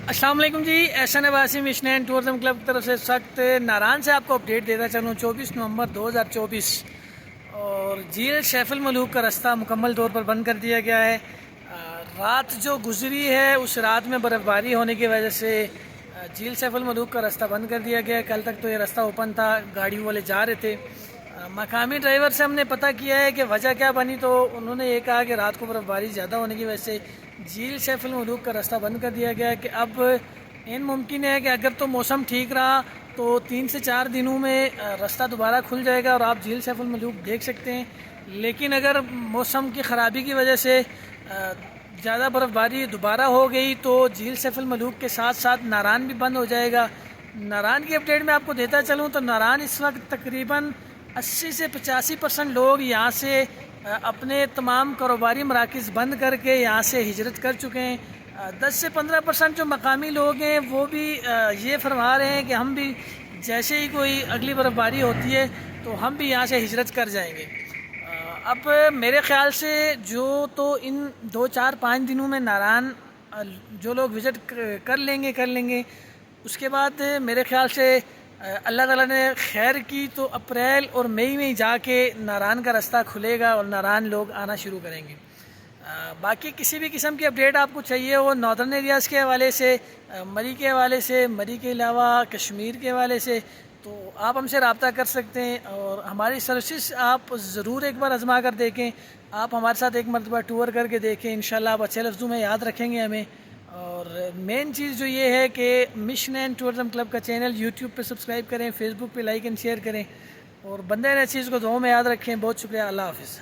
السلام علیکم جی، Ehsan Abbasi mission and tourism club کی طرف سے سخت ناران سے آپ کو اپڈیٹ دیتا چلوں 24 نومبر 2024 اور جھیل سیف الملوک کا راستہ مکمل طور پر بند کر دیا گیا ہے۔ رات جو گزری ہے اس رات میں برف باری ہونے کی وجہ سے جھیل سیف الملوک کا راستہ بند کر دیا گیا ہے۔ کل تک تو یہ راستہ اوپن تھا، گاڑیوں والے جا رہے تھے۔ مقامی ڈرائیور سے ہم نے پتہ کیا ہے کہ وجہ کیا بنی، تو انہوں نے یہ کہا کہ رات کو برف باری زیادہ ہونے کی وجہ سے جھیل سیف الملوک کا راستہ بند کر دیا گیا ہے کہ اب ممکن ہے کہ اگر تو موسم ٹھیک رہا تو 3 سے 4 دنوں میں راستہ دوبارہ کھل جائے گا اور آپ جھیل سیف الملوک دیکھ سکتے ہیں۔ لیکن اگر موسم کی خرابی کی وجہ سے زیادہ برف باری دوبارہ ہو گئی تو جھیل سیف الملوک کے ساتھ ساتھ ناران بھی بند ہو جائے گا۔ ناران کی اپڈیٹ میں آپ کو دیتا چلوں تو ناران اس وقت تقریباً 80 سے 85% لوگ یہاں سے اپنے تمام کاروباری مراکز بند کر کے یہاں سے ہجرت کر چکے ہیں۔ 10 سے 15% جو مقامی لوگ ہیں وہ بھی یہ فرما رہے ہیں کہ ہم بھی جیسے ہی کوئی اگلی برف باری ہوتی ہے تو ہم بھی یہاں سے ہجرت کر جائیں گے۔ اب میرے خیال سے جو تو ان 2 4 5 دنوں میں ناران جو لوگ وزٹ کر لیں گے اس کے بعد میرے خیال سے اللہ تعالیٰ نے خیر کی تو اپریل اور مئی میں جا کے ناران کا راستہ کھلے گا اور ناران لوگ آنا شروع کریں گے۔ باقی کسی بھی قسم کی اپڈیٹ آپ کو چاہیے ہو ناردرن ایریاز کے حوالے سے، مری کے حوالے سے، مری کے علاوہ کشمیر کے حوالے سے، تو آپ ہم سے رابطہ کر سکتے ہیں اور ہماری سروسز آپ ضرور ایک بار آزما کر دیکھیں۔ آپ ہمارے ساتھ ایک مرتبہ ٹور کر کے دیکھیں، انشاءاللہ آپ اچھے لفظوں میں یاد رکھیں گے ہمیں۔ اور مین چیز جو یہ ہے کہ مشن اینڈ ٹورزم کلب کا چینل یوٹیوب پہ سبسکرائب کریں، فیس بک پہ لائک اینڈ شیئر کریں اور بندے نے چیز کو دعاؤں میں یاد رکھیں۔ بہت شکریہ، اللہ حافظ۔